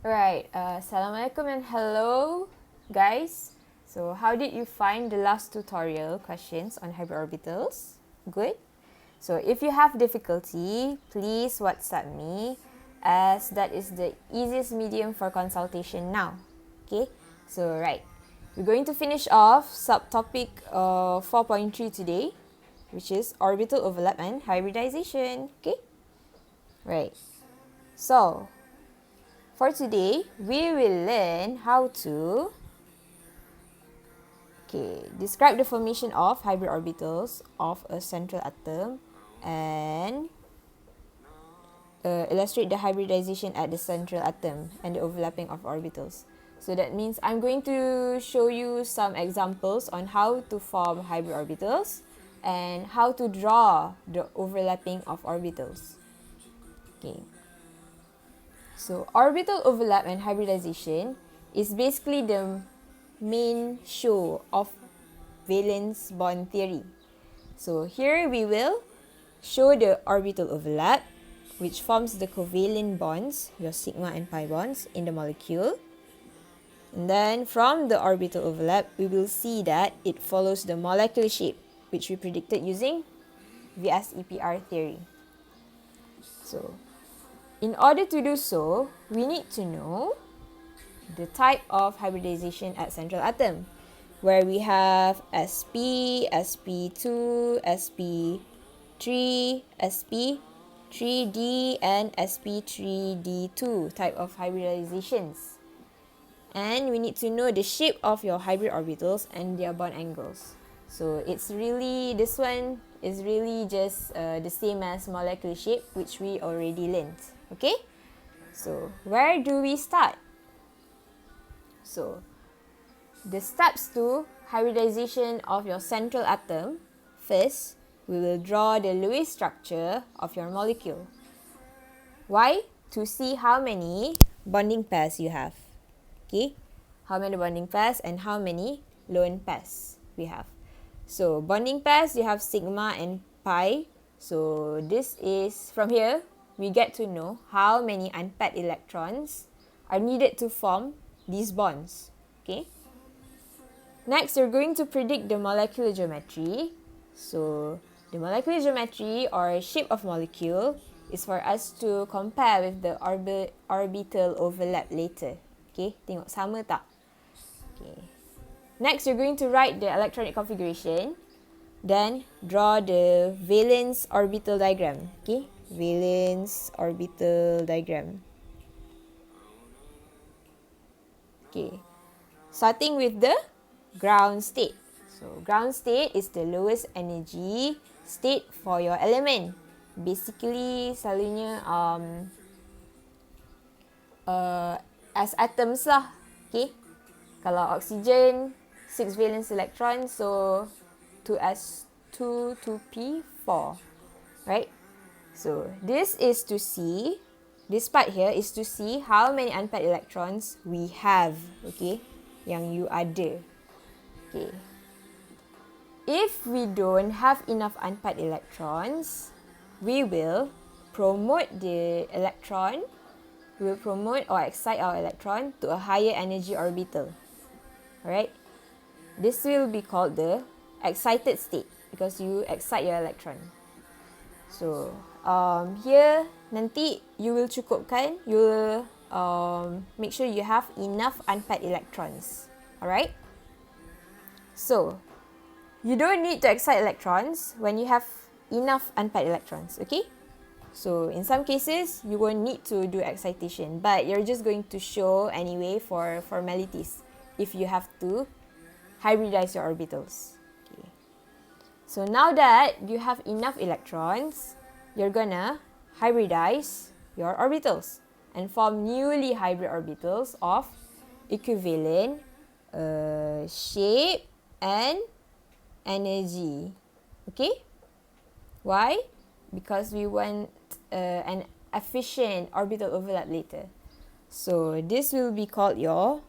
Right, Assalamualaikum and hello guys. So how did you find the last tutorial questions on hybrid orbitals? Good? So if you have difficulty, please WhatsApp me as that is the easiest medium for consultation now. Okay, so right, we're going to finish off subtopic 4.3 today, which is orbital overlap and hybridization. Okay, right. So for today, we will learn how to describe the formation of hybrid orbitals of a central atom and illustrate the hybridization at the central atom and the overlapping of orbitals. So that means I'm going to show you some examples on how to form hybrid orbitals and how to draw the overlapping of orbitals. Okay. So orbital overlap and hybridization is basically the main show of valence bond theory. So here we will show the orbital overlap, which forms the covalent bonds, your sigma and pi bonds in the molecule. And then from the orbital overlap, we will see that it follows the molecular shape, which we predicted using VSEPR theory. So in order to do so, we need to know the type of hybridization at central atom, where we have sp, sp2, sp3, sp3d, and sp3d2 type of hybridizations. And we need to know the shape of your hybrid orbitals and their bond angles. So this one is really just the same as molecular shape, which we already learned. Okay? So where do we start? So the steps to hybridization of your central atom. First, we will draw the Lewis structure of your molecule. Why? To see how many bonding pairs you have. Okay, how many bonding pairs and how many lone pairs we have. So bonding pairs, you have sigma and pi. So this is, from here, we get to know how many unpaired electrons are needed to form these bonds. Okay. Next, you're going to predict the molecular geometry. So the molecular geometry or shape of molecule is for us to compare with the orbital overlap later. Okay, tengok sama tak? Okay. Next, you're going to write the electronic configuration. Then, draw the valence orbital diagram. Okay, valence orbital diagram. Okay, starting with the ground state. So, ground state is the lowest energy state for your element. Basically, selalunya as atoms lah. Okay. Kalau oxygen, 6 valence electron, so 2s2, 2p4. Right? So, this part here is to see how many unpaired electrons we have. Okay. Yang you ada. Okay. If we don't have enough unpaired electrons, we will promote the electron. We will promote or excite our electron to a higher energy orbital. Alright? This will be called the excited state because you excite your electron. So, here nanti you will cukupkan, you will make sure you have enough unpaired electrons. Alright? So, you don't need to excite electrons when you have enough unpaired electrons. Okay? So, in some cases, you won't need to do excitation, but you're just going to show anyway for formalities if you have to hybridize your orbitals. Okay. So, now that you have enough electrons, you're gonna hybridize your orbitals and form newly hybrid orbitals of equivalent shape and energy. Okay? Why? Because we want an efficient orbital overlap later. So this will be called your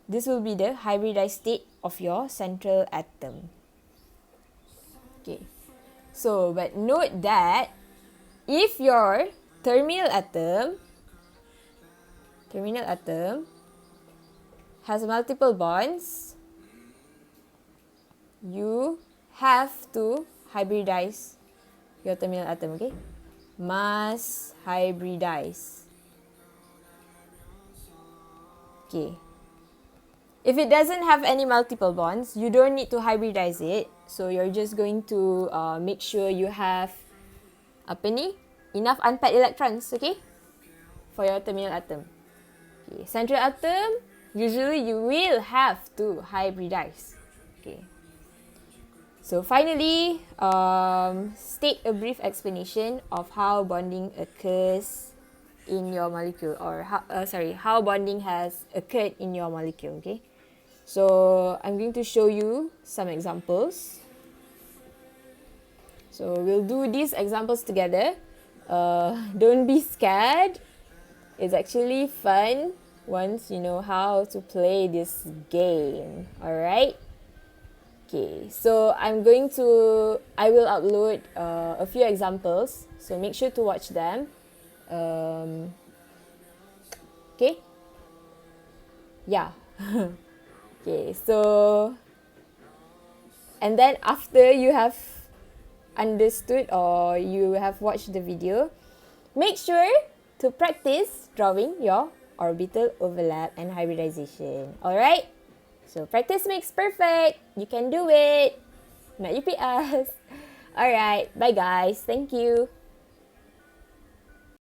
this will be the hybridized state of your central atom. Okay. So but note that if your terminal atom terminal atom has multiple bonds, you have to hybridize your terminal atom, okay? Must hybridize. Okay. If it doesn't have any multiple bonds, you don't need to hybridize it. So you're just going to make sure you have enough unpaired electrons, okay? For your terminal atom. Okay. Central atom, usually you will have to hybridize. Okay. So finally, state a brief explanation of how bonding occurs in your molecule, or how bonding has occurred in your molecule, okay? So I'm going to show you some examples. So we'll do these examples together. Don't be scared. It's actually fun once you know how to play this game. Alright? Okay, so I will upload a few examples. So make sure to watch them. Okay? Yeah. Okay, so and then after you have understood or you have watched the video, make sure to practice drawing your orbital overlap and hybridization. Alright? So practice makes perfect. You can do it. Not UPS. Alright, bye guys. Thank you.